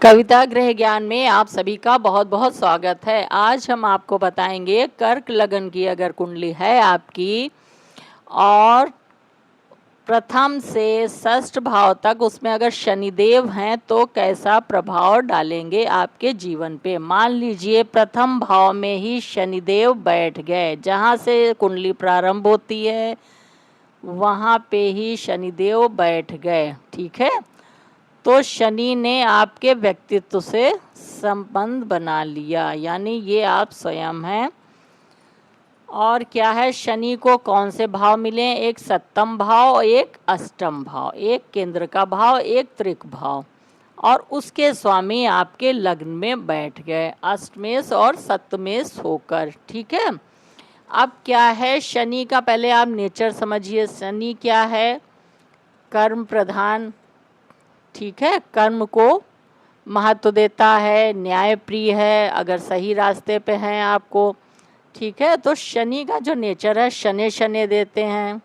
कविता गृह ज्ञान में आप सभी का बहुत बहुत स्वागत है। आज हम आपको बताएंगे कर्क लगन की अगर कुंडली है आपकी और प्रथम से षष्ठ भाव तक उसमें अगर शनिदेव हैं तो कैसा प्रभाव डालेंगे आपके जीवन पे। मान लीजिए प्रथम भाव में ही शनिदेव बैठ गए, जहाँ से कुंडली प्रारंभ होती है वहाँ पे ही शनिदेव बैठ गए, ठीक है। तो शनि ने आपके व्यक्तित्व से संबंध बना लिया, यानी ये आप स्वयं हैं। और क्या है, शनि को कौन से भाव मिले? एक सप्तम भाव, एक अष्टम भाव, एक केंद्र का भाव, एक त्रिक भाव, और उसके स्वामी आपके लग्न में बैठ गए अष्टमेश और सप्तमेश होकर, ठीक है। अब क्या है, शनि का पहले आप नेचर समझिए। शनि क्या है? कर्म प्रधान, ठीक है, कर्म को महत्व देता है, न्याय प्रिय है अगर सही रास्ते पे हैं आपको, ठीक है। तो शनि का जो नेचर है, शनि शनि देते हैं,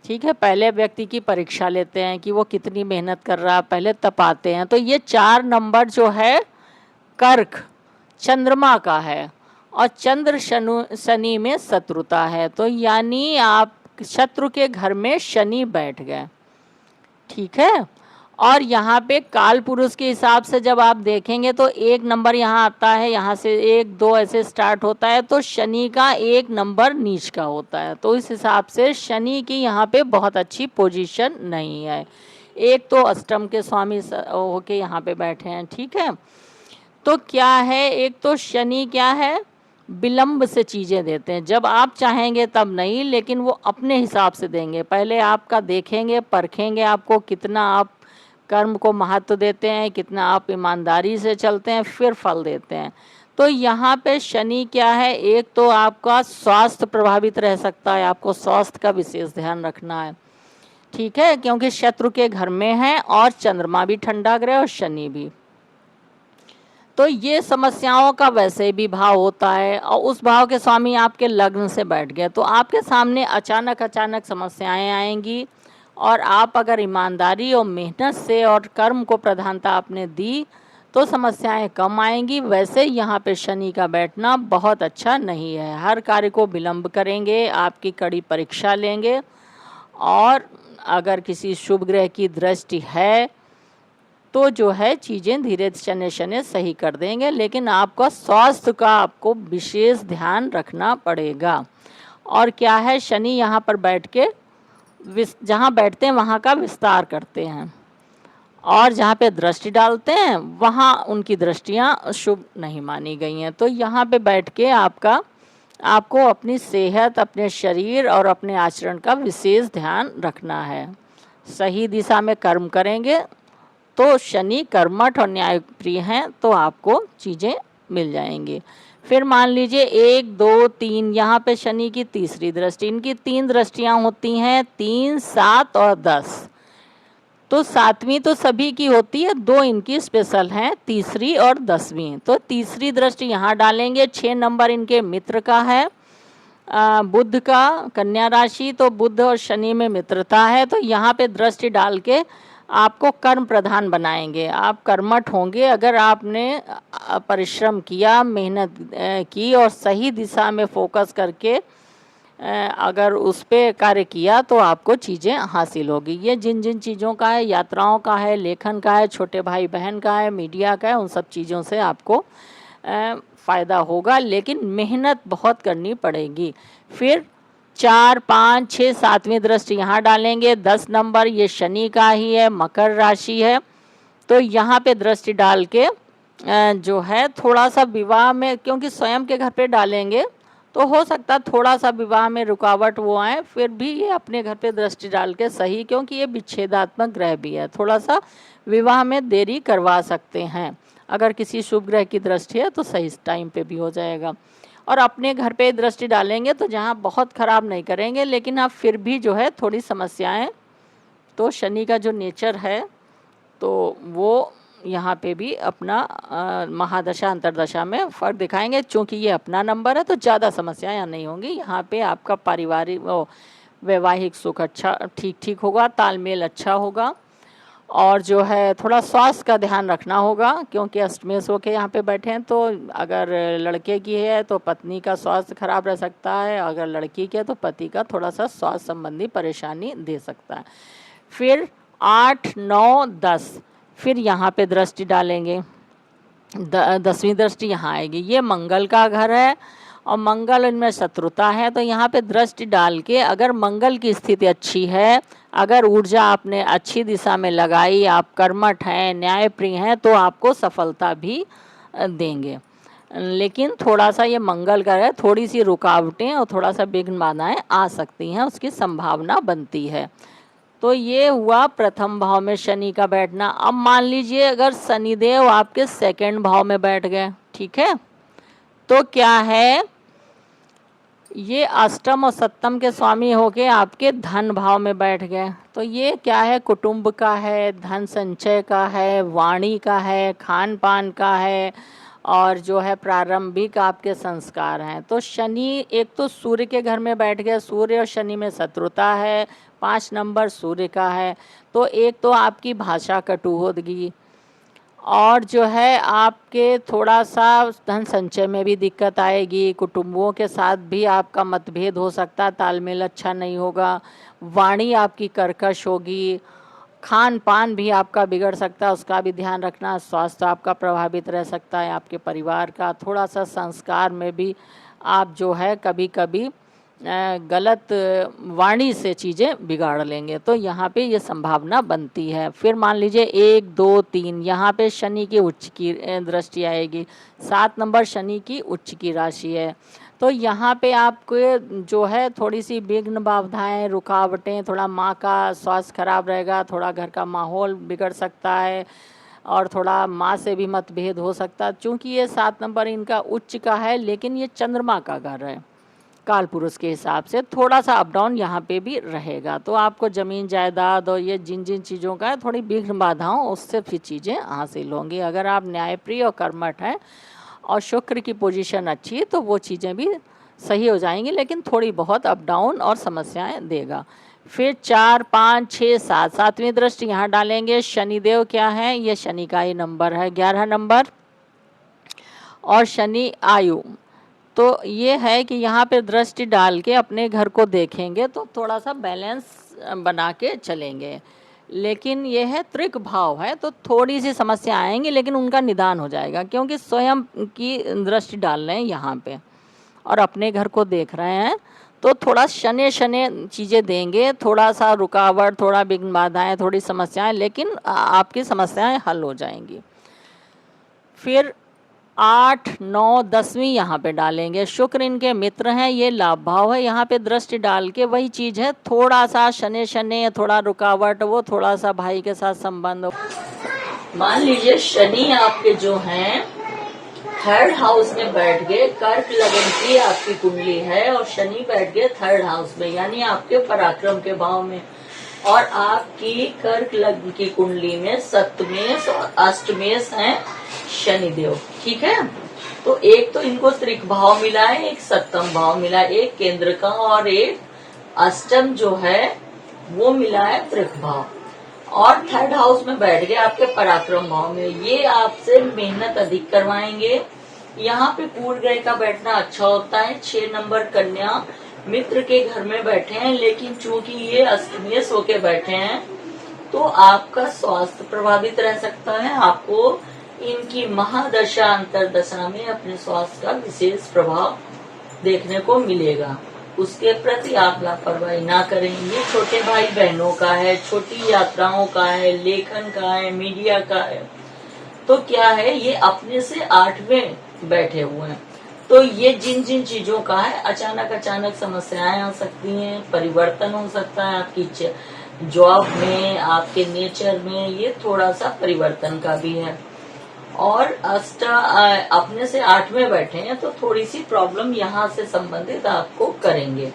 ठीक है। पहले व्यक्ति की परीक्षा लेते हैं कि वो कितनी मेहनत कर रहा है, पहले तपाते हैं। तो ये 4 नंबर जो है कर्क चंद्रमा का है, और चंद्र शनि में शत्रुता है, तो यानी आप शत्रु के घर में शनि बैठ गए, ठीक है। और यहाँ पे काल पुरुष के हिसाब से जब आप देखेंगे तो 1 नंबर यहाँ आता है, यहाँ से 1 2 ऐसे स्टार्ट होता है, तो शनि का 1 नंबर नीच का होता है। तो इस हिसाब से शनि की यहाँ पे बहुत अच्छी पोजीशन नहीं है। एक तो अष्टम के स्वामी होके यहाँ पे बैठे हैं, ठीक है। तो क्या है, एक तो शनि क्या है, विलंब से चीज़ें देते हैं। जब आप चाहेंगे तब नहीं, लेकिन वो अपने हिसाब से देंगे। पहले आपका देखेंगे, परखेंगे आपको कितना आप कर्म को महत्व देते हैं, कितना आप ईमानदारी से चलते हैं, फिर फल देते हैं। तो यहाँ पे शनि क्या है, एक तो आपका स्वास्थ्य प्रभावित रह सकता है, आपको स्वास्थ्य का विशेष ध्यान रखना है, ठीक है, क्योंकि शत्रु के घर में है और चंद्रमा भी ठंडा ग्रह और शनि भी। तो ये समस्याओं का वैसे भी भाव होता है, और उस भाव के स्वामी आपके लग्न से बैठ गए तो आपके सामने अचानक समस्याएं आएंगी। और आप अगर ईमानदारी और मेहनत से और कर्म को प्रधानता आपने दी तो समस्याएं कम आएंगी। वैसे यहाँ पे शनि का बैठना बहुत अच्छा नहीं है, हर कार्य को विलंब करेंगे, आपकी कड़ी परीक्षा लेंगे। और अगर किसी शुभ ग्रह की दृष्टि है तो जो है चीज़ें धीरे शनि शनि सही कर देंगे, लेकिन आपका स्वास्थ्य का आपको विशेष ध्यान रखना पड़ेगा। और क्या है, शनि यहाँ पर बैठ के जहाँ बैठते हैं वहाँ का विस्तार करते हैं, और जहाँ पे दृष्टि डालते हैं वहाँ उनकी दृष्टियाँ शुभ नहीं मानी गई हैं। तो यहाँ पे बैठ के आपको अपनी सेहत, अपने शरीर और अपने आचरण का विशेष ध्यान रखना है। सही दिशा में कर्म करेंगे तो शनि कर्मठ और न्यायप्रिय हैं, तो आपको चीज़ें मिल जाएंगी। फिर मान लीजिए 1 2 3, यहाँ पे शनि की तीसरी दृष्टि, इनकी 3 दृष्टियाँ होती हैं, 3 7 और 10। तो 7वीं तो सभी की होती है, 2 इनकी स्पेशल हैं, तीसरी और 10वीं। तो तीसरी दृष्टि यहाँ डालेंगे। 6 नंबर इनके मित्र का है, बुध का, कन्या राशि, तो बुध और शनि में मित्रता है। तो यहाँ पे दृष्टि डाल के आपको कर्म प्रधान बनाएंगे, आप कर्मठ होंगे। अगर आपने परिश्रम किया, मेहनत की और सही दिशा में फोकस करके अगर उस पर कार्य किया तो आपको चीज़ें हासिल होगी। ये जिन जिन चीज़ों का है, यात्राओं का है, लेखन का है, छोटे भाई बहन का है, मीडिया का है, उन सब चीज़ों से आपको फ़ायदा होगा, लेकिन मेहनत बहुत करनी पड़ेगी। फिर 4 5 6 7वीं दृष्टि यहाँ डालेंगे। 10 नंबर ये शनि का ही है, मकर राशि है, तो यहाँ पे दृष्टि डाल के जो है थोड़ा सा विवाह में, क्योंकि स्वयं के घर पे डालेंगे तो हो सकता है थोड़ा सा विवाह में रुकावट वो आए, फिर भी ये अपने घर पे दृष्टि डाल के सही, क्योंकि ये विच्छेदात्मक ग्रह भी है, थोड़ा सा विवाह में देरी करवा सकते हैं। अगर किसी शुभ ग्रह की दृष्टि है तो सही टाइम पे भी हो जाएगा। और अपने घर पे दृष्टि डालेंगे तो जहाँ बहुत ख़राब नहीं करेंगे, लेकिन आप फिर भी जो है थोड़ी समस्याएं, तो शनि का जो नेचर है तो वो यहाँ पे भी अपना महादशा अंतरदशा में फ़र्क दिखाएंगे। चूँकि ये अपना नंबर है तो ज़्यादा समस्याएं यहाँ नहीं होंगी। यहाँ पे आपका पारिवारिक वैवाहिक सुख अच्छा ठीक होगा, तालमेल अच्छा होगा। और जो है थोड़ा स्वास्थ्य का ध्यान रखना होगा, क्योंकि अष्टमेश होके यहाँ पे बैठे हैं। तो अगर लड़के की है तो पत्नी का स्वास्थ्य खराब रह सकता है, अगर लड़की की है तो पति का थोड़ा सा स्वास्थ्य संबंधी परेशानी दे सकता है। फिर 8, 9, 10 फिर यहाँ पे दृष्टि डालेंगे। 10वीं दृष्टि यहाँ आएगी। ये मंगल का घर है और मंगल इनमें शत्रुता है, तो यहाँ पे दृष्टि डाल के अगर मंगल की स्थिति अच्छी है, अगर ऊर्जा आपने अच्छी दिशा में लगाई, आप कर्मठ हैं, न्यायप्रिय हैं, तो आपको सफलता भी देंगे। लेकिन थोड़ा सा ये मंगल का है, थोड़ी सी रुकावटें और थोड़ा सा विघ्न बाधाएं आ सकती हैं, उसकी संभावना बनती है। तो ये हुआ प्रथम भाव में शनि का बैठना। अब मान लीजिए अगर शनिदेव आपके सेकंड भाव में बैठ गए, ठीक है, तो क्या है, ये अष्टम और सप्तम के स्वामी होके आपके धन भाव में बैठ गए। तो ये क्या है, कुटुंब का है, धन संचय का है, वाणी का है, खान पान का है, और जो है प्रारंभिक आपके संस्कार हैं। तो शनि एक तो सूर्य के घर में बैठ गया, सूर्य और शनि में शत्रुता है, 5 नंबर सूर्य का है। तो एक तो आपकी भाषा कटु होगी, और जो है आपके थोड़ा सा धन संचय में भी दिक्कत आएगी, कुटुंबों के साथ भी आपका मतभेद हो सकता है, तालमेल अच्छा नहीं होगा, वाणी आपकी कर्कश होगी, खान पान भी आपका बिगड़ सकता है, उसका भी ध्यान रखना, स्वास्थ्य आपका प्रभावित रह सकता है, आपके परिवार का थोड़ा सा संस्कार में भी आप जो है कभी कभी गलत वाणी से चीज़ें बिगाड़ लेंगे। तो यहाँ पे ये संभावना बनती है। फिर मान लीजिए 1, 2, 3 यहाँ पे शनि की उच्च की दृष्टि आएगी। 7 नंबर शनि की उच्च की राशि है। तो यहाँ पे आपको जो है थोड़ी सी विघ्न बाधाएं, रुकावटें, थोड़ा माँ का स्वास्थ्य खराब रहेगा, थोड़ा घर का माहौल बिगड़ सकता है, और थोड़ा माँ से भी मतभेद हो सकता है। चूँकि ये 7 नंबर इनका उच्च का है, लेकिन ये चंद्रमा का घर है, काल पुरुष के हिसाब से थोड़ा सा अप डाउन यहाँ पे भी रहेगा। तो आपको ज़मीन जायदाद और ये जिन जिन चीज़ों का है थोड़ी विघ्न बाधाओं, उससे भी चीज़ें हासिल होंगी। अगर आप न्यायप्रिय और कर्मठ हैं और शुक्र की पोजीशन अच्छी है तो वो चीज़ें भी सही हो जाएंगी, लेकिन थोड़ी बहुत अप डाउन और समस्याएं देगा। फिर 4, 5, 6, 7 सातवीं दृष्टि यहाँ डालेंगे। शनिदेव क्या है, ये शनि का ही नंबर है, 11 नंबर, और शनि आयु। तो ये है कि यहाँ पे दृष्टि डाल के अपने घर को देखेंगे तो थोड़ा सा बैलेंस बना के चलेंगे। लेकिन ये है त्रिक भाव है, तो थोड़ी सी समस्या आएंगी, लेकिन उनका निदान हो जाएगा, क्योंकि स्वयं की दृष्टि डाल रहे हैं यहाँ पे और अपने घर को देख रहे हैं। तो थोड़ा शनि चीज़ें देंगे, थोड़ा सा रुकावट, थोड़ा विघ्न बाधाएँ, थोड़ी समस्याएँ, लेकिन आपकी समस्याएँ हल हो जाएंगी। फिर 8, 9, 10वीं यहाँ पे डालेंगे। शुक्र इनके मित्र हैं, ये लाभ भाव है, यहाँ पे दृष्टि डाल के वही चीज़ है, थोड़ा सा शनि थोड़ा रुकावट, वो थोड़ा सा भाई के साथ संबंध। मान लीजिए शनि आपके जो हैं 3rd हाउस में बैठ गए, कर्क लगन की आपकी कुंडली है और शनि बैठ गए 3rd हाउस में, यानी आपके पराक्रम के भाव में, और आपकी कर्क लग्न की कुंडली में सप्तमेश और अष्टमेश हैं शनिदेव, ठीक है। तो एक तो इनको त्रिक भाव मिला है, एक सप्तम भाव मिला है, एक केंद्र का, और एक अष्टम जो है वो मिला है त्रिक भाव, और 3rd हाउस में बैठ गए आपके पराक्रम भाव में। ये आपसे मेहनत अधिक करवाएंगे। यहाँ पे पूर्ण ग्रह का बैठना अच्छा होता है। 6 नंबर कन्या मित्र के घर में बैठे हैं, लेकिन चूंकि ये अष्टमेश होके बैठे हैं तो आपका स्वास्थ्य प्रभावित रह सकता है। आपको इनकी महादशा अंतरदशा में अपने स्वास्थ्य का विशेष प्रभाव देखने को मिलेगा। उसके प्रति आप लापरवाही ना करें। ये छोटे भाई बहनों का है, छोटी यात्राओं का है, लेखन का है, मीडिया का है। तो क्या है, ये अपने से 8वें बैठे हुए हैं। तो ये जिन जिन चीजों का है, अचानक समस्याएं आ सकती हैं, परिवर्तन हो सकता है आपकी जॉब में, आपके नेचर में, ये थोड़ा सा परिवर्तन का भी है। और अपने से 8वें बैठे हैं तो थोड़ी सी प्रॉब्लम यहाँ से संबंधित आपको करेंगे।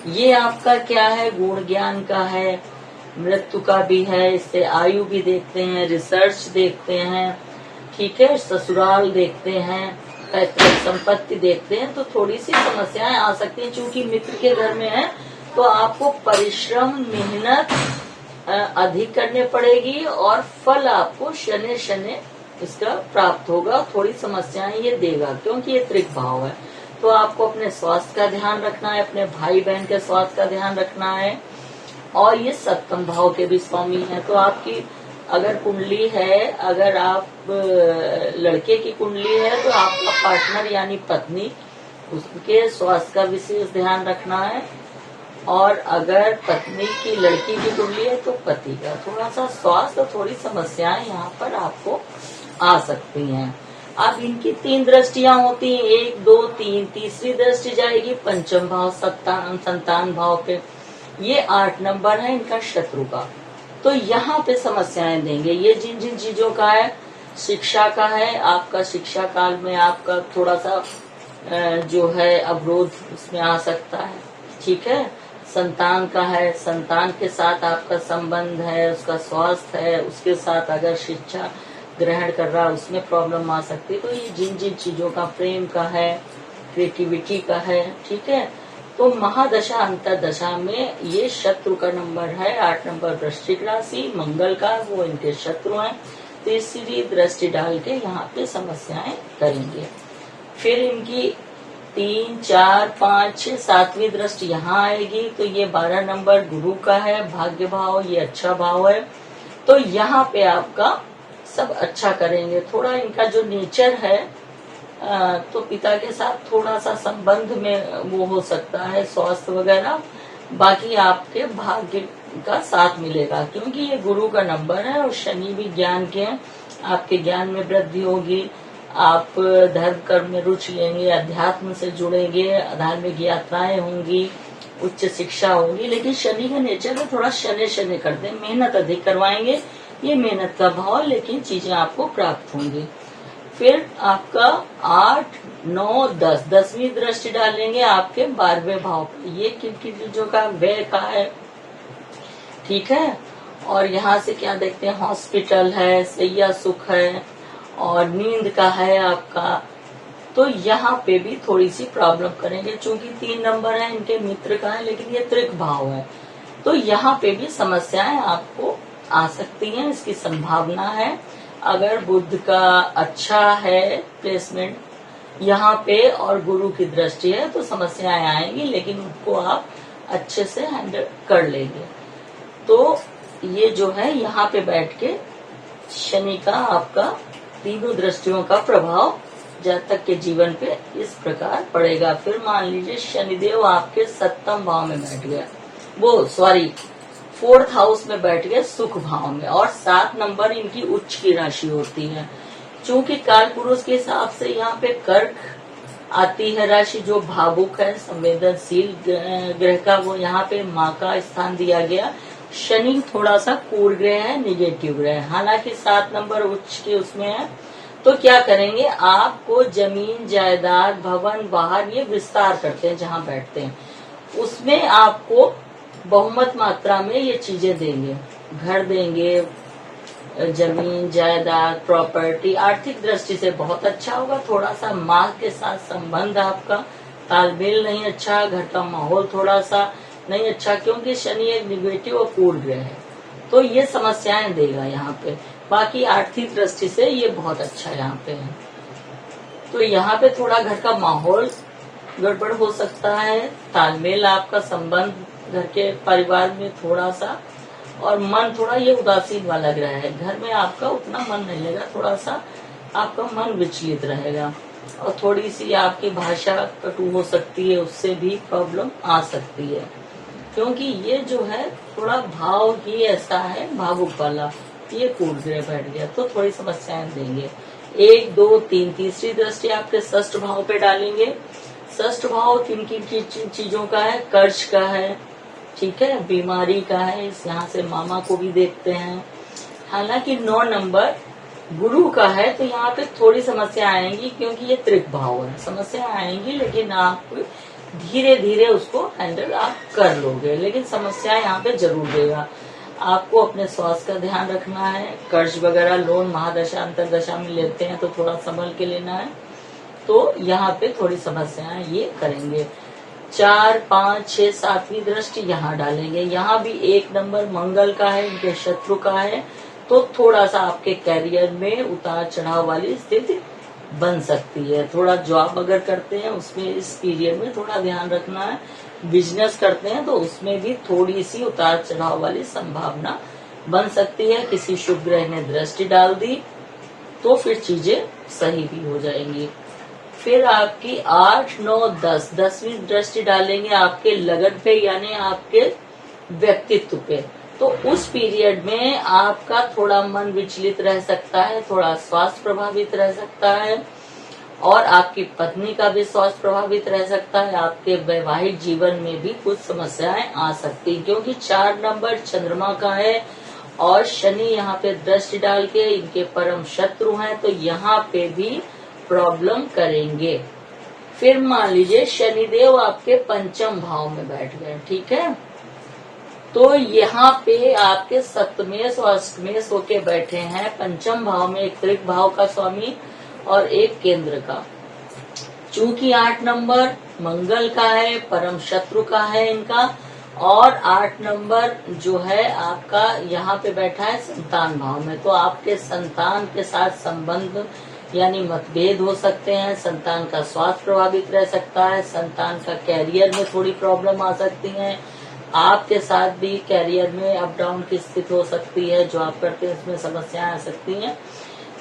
ये आपका क्या है, गुण ज्ञान का है, मृत्यु का भी है, इससे आयु भी देखते हैं, रिसर्च देखते हैं, ठीक है, ससुराल देखते हैं, पैतृक संपत्ति देखते हैं। तो थोड़ी सी समस्याएं आ सकती हैं, चूंकि मित्र के घर में है तो आपको परिश्रम, मेहनत अधिक करने पड़ेगी और फल आपको शनि शनि इसका प्राप्त होगा। थोड़ी समस्याएं ये देगा क्योंकि ये त्रिक भाव है। तो आपको अपने स्वास्थ्य का ध्यान रखना है, अपने भाई बहन के स्वास्थ्य का ध्यान रखना है। और ये सप्तम भाव के भी स्वामी है। तो आपकी अगर कुंडली है, अगर आप लड़के की कुंडली है तो आपका पार्टनर यानी पत्नी, उसके स्वास्थ्य का विशेष ध्यान रखना है। और अगर पत्नी की लड़की की कुंडली है तो पति का थोड़ा सा स्वास्थ्य, थोड़ी समस्याएं यहाँ पर आपको आ सकती हैं। अब इनकी 3 दृष्टियां होती हैं, 1, 2, 3। तीसरी दृष्टि जाएगी पंचम भाव संतान भाव पे। ये 8 नंबर है इनका शत्रु का। तो यहाँ पे समस्याएं देंगे। ये जिन जिन चीजों का है, शिक्षा का है, आपका शिक्षा काल में आपका थोड़ा सा जो है अवरोध उसमें आ सकता है, ठीक है। संतान का है, संतान के साथ आपका संबंध है, उसका स्वास्थ्य है, उसके साथ अगर शिक्षा ग्रहण कर रहा है उसमें प्रॉब्लम आ सकती है। तो ये जिन जिन चीजों का, प्रेम का है, क्रिएटिविटी का है, ठीक है। तो महादशा अंतरदशा में ये शत्रु का नंबर है। 8 नंबर वृश्चिक राशि, मंगल का, वो इनके शत्रु हैं। तीसरी दृष्टि डाल के यहाँ पे समस्याएं करेंगे। फिर इनकी 3, 4, 5, 6, 7वीं दृष्टि यहाँ आएगी। तो ये 12 नंबर गुरु का है, भाग्य भाव, ये अच्छा भाव है। तो यहाँ पे आपका सब अच्छा करेंगे। थोड़ा इनका जो नेचर है तो पिता के साथ थोड़ा सा संबंध में वो हो सकता है, स्वास्थ्य वगैरह। बाकी आपके भाग्य का साथ मिलेगा क्योंकि ये गुरु का नंबर है और शनि भी ज्ञान के हैं। आपके ज्ञान में वृद्धि होगी, आप धर्म कर्म में रुचि लेंगे, अध्यात्म से जुड़ेंगे, धार्मिक यात्राएं होंगी, उच्च शिक्षा होगी। लेकिन शनि का नेचर है थोड़ा शनि शनि करते हैं, मेहनत अधिक करवाएंगे। ये मेहनत का भाव, लेकिन चीजें आपको प्राप्त होंगी। फिर आपका 8, 9, 10 10वीं दृष्टि डालेंगे आपके 12वें भाव पे। ये किन चीजों का, व्यय का है, ठीक है। और यहाँ से क्या देखते हैं, हॉस्पिटल है, सैया सुख है और नींद का है आपका। तो यहाँ पे भी थोड़ी सी प्रॉब्लम करेंगे चूंकि 3 नंबर है इनके मित्र का है, लेकिन ये त्रिक भाव है। तो यहाँ पे भी समस्याएं आपको आ सकती हैं, इसकी संभावना है। अगर बुध का अच्छा है प्लेसमेंट यहाँ पे और गुरु की दृष्टि है तो समस्याएं आएंगी, लेकिन उनको आप अच्छे से हैंडल कर लेंगे। तो ये जो है यहाँ पे बैठ के शनि का आपका तीनों दृष्टियों का प्रभाव जातक के जीवन पे इस प्रकार पड़ेगा। फिर मान लीजिए शनिदेव आपके 7म भाव में बैठ गया, वो सॉरी 4th हाउस में बैठ गए, सुख भाव में। और 7 नंबर इनकी उच्च की राशि होती है। चूंकि काल पुरुष के हिसाब से यहाँ पे कर्क आती है राशि, जो भावुक है, संवेदनशील ग्रह का, वो यहाँ पे माँ का स्थान दिया गया। शनि थोड़ा सा क्रूर ग्रह है, निगेटिव ग्रह है, हालांकि 7 नंबर उच्च के उसमें है। तो क्या करेंगे, आपको जमीन जायदाद भवन बाहर ये विस्तार करते हैं जहाँ बैठते हैं, उसमें आपको बहुमत मात्रा में ये चीजें देंगे, घर देंगे, जमीन जायदाद प्रॉपर्टी। आर्थिक दृष्टि से बहुत अच्छा होगा। थोड़ा सा माँ के साथ संबंध आपका तालमेल नहीं अच्छा, घर का माहौल थोड़ा सा नहीं अच्छा, क्योंकि शनि एक निगेटिव और क्रूर ग्रह है, तो ये समस्याएं देगा यहाँ पे। बाकी आर्थिक दृष्टि से ये बहुत अच्छा यहाँ पे है। तो यहाँ पे थोड़ा घर का माहौल गड़बड़ हो सकता है, तालमेल आपका संबंध घर के परिवार में थोड़ा सा, और मन थोड़ा ये उदासीन वाला ग्रह है, घर में आपका उतना मन नहीं लगेगा, थोड़ा सा आपका मन विचलित रहेगा। और थोड़ी सी आपकी भाषा कटु हो सकती है, उससे भी प्रॉब्लम आ सकती है, क्योंकि ये जो है थोड़ा भाव ही ऐसा है भावुक वाला, ये क्रूर ग्रह बैठ गया तो थोड़ी समस्याएं देंगे। 1, 2, 3 तीसरी दृष्टि आपके 6ठ भाव पे डालेंगे। 6ठ भाव किन किन चीजों का है, कर्ज का है, ठीक है, बीमारी का है, यहाँ से मामा को भी देखते हैं। हालांकि 9 नंबर गुरु का है, तो यहाँ पे थोड़ी समस्या आएंगी क्योंकि ये त्रिक भाव है, समस्या आएंगी, लेकिन आप धीरे धीरे उसको हैंडल आप कर लोगे, लेकिन समस्या यहाँ पे जरूर देगा। आपको अपने स्वास्थ्य का ध्यान रखना है। कर्ज वगैरह लोन महादशा अंतरदशा में लेते हैं तो थोड़ा संभल के लेना है। तो यहाँ पे थोड़ी समस्याएं ये करेंगे। 4, 5, 6, 7वीं दृष्टि यहाँ डालेंगे। यहाँ भी 1 नंबर मंगल का है, इनके शत्रु का है, तो थोड़ा सा आपके कैरियर में उतार चढ़ाव वाली स्थिति बन सकती है। थोड़ा जॉब अगर करते हैं उसमें इस पीरियड में थोड़ा ध्यान रखना है। बिजनेस करते हैं तो उसमें भी थोड़ी सी उतार चढ़ाव वाली संभावना बन सकती है। किसी शुभ ग्रह ने दृष्टि डाल दी तो फिर चीजें सही भी हो जाएंगी। फिर आपकी 8, 9, 10 10वीं दृष्टि डालेंगे आपके लगन पे, यानी आपके व्यक्तित्व पे। तो उस पीरियड में आपका थोड़ा मन विचलित रह सकता है, थोड़ा स्वास्थ्य प्रभावित रह सकता है, और आपकी पत्नी का भी स्वास्थ्य प्रभावित रह सकता है। आपके वैवाहिक जीवन में भी कुछ समस्याएं आ सकती, क्योंकि 4 नंबर चंद्रमा का है और शनि यहाँ पे दृष्टि डाल के इनके परम शत्रु हैं, तो यहाँ पे भी प्रॉब्लम करेंगे। फिर मान लीजिए शनिदेव आपके पंचम भाव में बैठ गए, ठीक है, तो यहाँ पे आपके सप्तमेश और अष्टमेश होके बैठे हैं। पंचम भाव में एक त्रिक भाव का स्वामी और एक केंद्र का। चूंकि 8 नंबर मंगल का है, परम शत्रु का है इनका, और 8 नंबर जो है आपका यहाँ पे बैठा है संतान भाव में, तो आपके संतान के साथ संबंध यानी मतभेद हो सकते हैं। संतान का स्वास्थ्य प्रभावित रह सकता है, संतान का कैरियर में थोड़ी प्रॉब्लम आ सकती है, आपके साथ भी कैरियर में अप डाउन की स्थिति हो सकती है। जो आप करते हैं उसमें समस्याएं आ सकती हैं,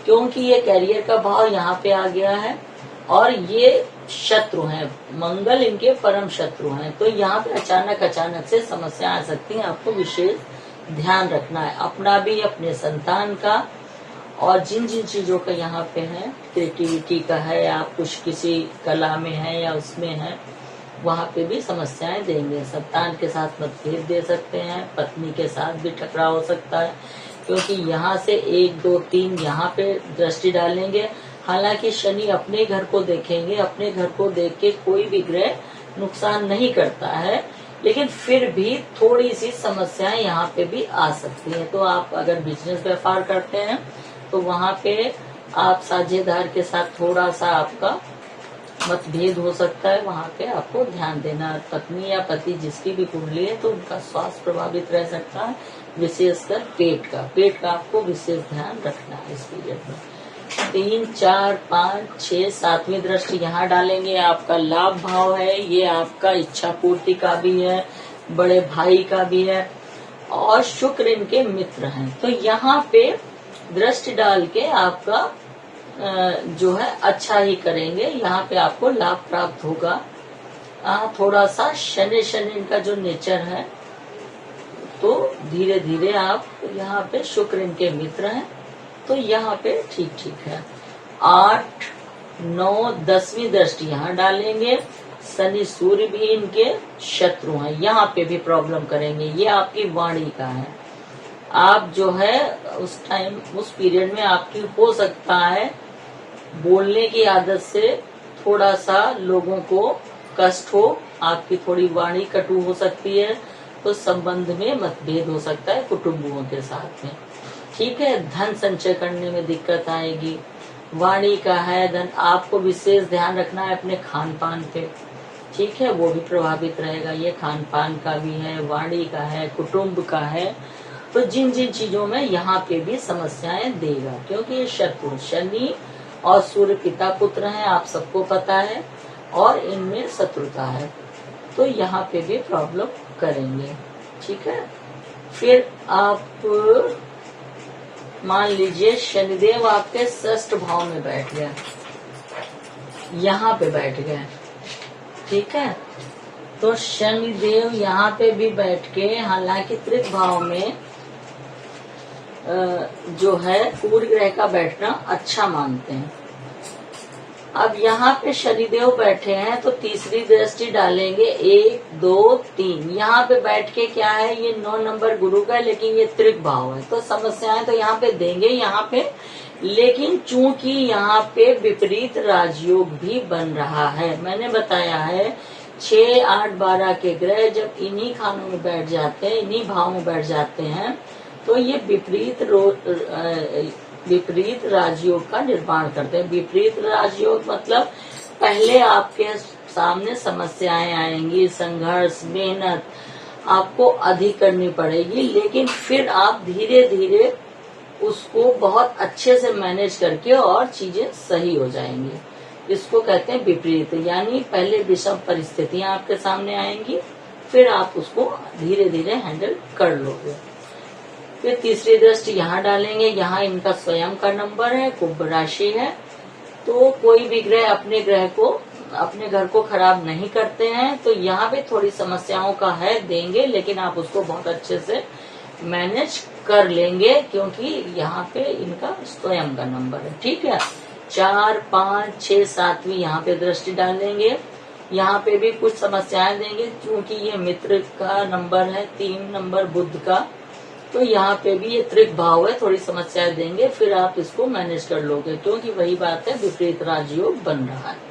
क्योंकि ये कैरियर का भाव यहाँ पे आ गया है और ये शत्रु हैं, मंगल इनके परम शत्रु हैं, तो यहाँ पे अचानक से समस्या आ सकती है। आपको विशेष ध्यान रखना है अपना भी, अपने संतान का, और जिन जिन चीजों का यहाँ पे है, क्रिएटिविटी का है, आप कुछ किसी कला में है या उसमें है, वहाँ पे भी समस्याएं देंगे। संतान के साथ मतभेद दे सकते हैं, पत्नी के साथ भी टकराव हो सकता है, क्योंकि यहाँ से 1, 2, 3 यहाँ पे दृष्टि डालेंगे। हालांकि शनि अपने घर को देखेंगे, अपने घर को देख के कोई भी ग्रह नुकसान नहीं करता है, लेकिन फिर भी थोड़ी सी समस्याएं यहाँ पे भी आ सकती हैं। तो आप अगर बिजनेस व्यापार करते हैं तो वहाँ पे आप साझेदार के साथ थोड़ा सा आपका मतभेद हो सकता है, वहाँ पे आपको ध्यान देना। पत्नी या पति जिसकी भी कुंडली है तो उनका स्वास्थ्य प्रभावित रह सकता है, विशेषकर पेट का आपको विशेष ध्यान रखना है इस पीरियड में। 3, 4, 5, 6, 7वीं दृष्टि यहाँ डालेंगे। आपका लाभ भाव है, ये आपका इच्छा पूर्ति का भी है, बड़े भाई का भी है, और शुक्र इनके मित्र हैं, तो यहाँ पे दृष्टि डाल के आपका जो है अच्छा ही करेंगे। यहाँ पे आपको लाभ प्राप्त होगा। थोड़ा सा शनि इनका जो नेचर है, तो धीरे धीरे आप यहाँ पे शुक्र इनके मित्र हैं, तो यहाँ पे ठीक है। 8, 9, 10वीं दृष्टि यहाँ डालेंगे। शनि सूर्य भी इनके शत्रु हैं, यहाँ पे भी प्रॉब्लम करेंगे। ये आपकी वाणी का है, आप जो है उस टाइम उस पीरियड में आपकी हो सकता है बोलने की आदत से थोड़ा सा लोगों को कष्ट हो, आपकी थोड़ी वाणी कटु हो सकती है, तो संबंध में मतभेद हो सकता है कुटुंबों के साथ में, ठीक है। धन संचय करने में दिक्कत आएगी, वाणी का है धन, आपको विशेष ध्यान रखना है अपने खान पान पे, ठीक है, वो भी प्रभावित रहेगा। ये खान पान का भी है, वाणी का है, कुटुंब का है, तो जिन जिन चीजों में यहाँ पे भी समस्याएं देगा, क्योंकि ये शत्रु शनि और सूर्य पिता पुत्र हैं, आप सबको पता है, और इनमें शत्रुता है, तो यहाँ पे भी प्रॉब्लम करेंगे, ठीक है। फिर आप मान लीजिए शनिदेव आपके 6th भाव में बैठ गए, यहाँ पे बैठ गए, ठीक है, तो शनिदेव यहाँ पे भी बैठ के, हालांकि त्रिक भाव में जो है सूर्य ग्रह का बैठना अच्छा मानते हैं। अब यहाँ पे शनिदेव बैठे हैं, तो तीसरी दृष्टि डालेंगे। 1, 2, 3 यहाँ पे बैठ के क्या है, ये 9 नंबर गुरु का है, लेकिन ये त्रिक भाव है, तो समस्याएं तो यहाँ पे देंगे यहाँ पे, लेकिन चूंकि यहाँ पे विपरीत राजयोग भी बन रहा है। मैंने बताया है 6, 8, 12 के ग्रह जब इन्हीं खानों में बैठ जाते हैं, इन्हीं भाव में बैठ जाते हैं, तो ये विपरीत राजयोग का निर्माण करते हैं। विपरीत राजयोग मतलब पहले आपके सामने समस्याएं आएंगी, संघर्ष, मेहनत आपको अधिक करनी पड़ेगी, लेकिन फिर आप धीरे धीरे उसको बहुत अच्छे से मैनेज करके और चीजें सही हो जाएंगी। इसको कहते हैं विपरीत, यानी पहले विषम परिस्थितियां आपके सामने आएंगी, फिर आप उसको धीरे धीरे हैंडल कर लोगे। फिर तीसरी दृष्टि यहाँ डालेंगे, यहाँ इनका स्वयं का नंबर है, कुंभ राशि है, तो कोई भी ग्रह अपने घर को खराब नहीं करते हैं, तो यहाँ पे थोड़ी समस्याओं का है देंगे, लेकिन आप उसको बहुत अच्छे से मैनेज कर लेंगे, क्योंकि यहाँ पे इनका स्वयं का नंबर है। ठीक है, 4, 5, 6, 7वीं यहाँ पे दृष्टि डालेंगे। यहाँ पे भी कुछ समस्याएं देंगे, क्योंकि ये मित्र का नंबर है, 3 नंबर बुध का, तो यहाँ पे भी ये त्रिक भाव है, थोड़ी समस्याएं देंगे, फिर आप इसको मैनेज कर लोगे, क्योंकि वही बात है, विपरीत राजयोग बन रहा है।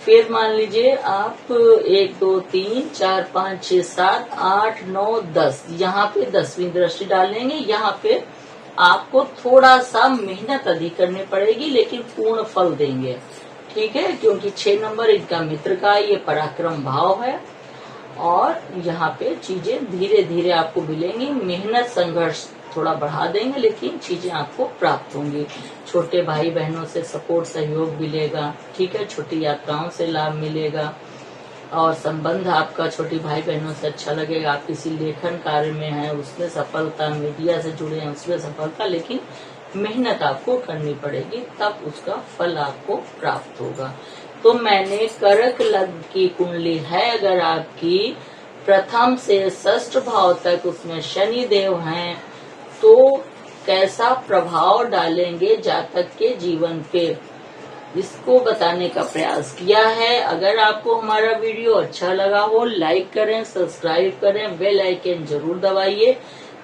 फिर मान लीजिए आप 1, 2, 3, 4, 5, 6, 7, 8, 9, 10 यहाँ पे 10वीं दृष्टि डालेंगे। यहाँ पे आपको थोड़ा सा मेहनत अधिक करनी पड़ेगी, लेकिन पूर्ण फल देंगे। ठीक है, क्योंकि 6 नंबर इनका मित्र का, ये पराक्रम भाव है, और यहाँ पे चीजें धीरे धीरे आपको मिलेंगी। मेहनत संघर्ष थोड़ा बढ़ा देंगे, लेकिन चीजें आपको प्राप्त होंगी। छोटे भाई बहनों से सपोर्ट, सहयोग मिलेगा। ठीक है, छोटी यात्राओं से लाभ मिलेगा, और संबंध आपका छोटी भाई बहनों से अच्छा लगेगा। आप किसी लेखन कार्य में हैं, उसमें सफलता, मीडिया से जुड़े हैं, उसमें सफलता, लेकिन मेहनत आपको करनी पड़ेगी, तब उसका फल आपको प्राप्त होगा। तो मैंने कर्क लग्न की कुंडली है अगर आपकी, प्रथम से षष्ठ भाव तक उसमें शनि देव हैं, तो कैसा प्रभाव डालेंगे जातक के जीवन पे, इसको बताने का प्रयास किया है। अगर आपको हमारा वीडियो अच्छा लगा हो, लाइक करें, सब्सक्राइब करें, बेल आइकन जरूर दबाइए,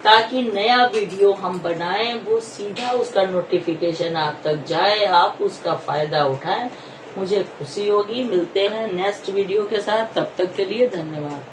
ताकि नया वीडियो हम बनाएं वो सीधा उसका नोटिफिकेशन आप तक जाए, आप उसका फायदा उठाएं। मुझे खुशी होगी। मिलते हैं नेक्स्ट वीडियो के साथ, तब तक के लिए धन्यवाद।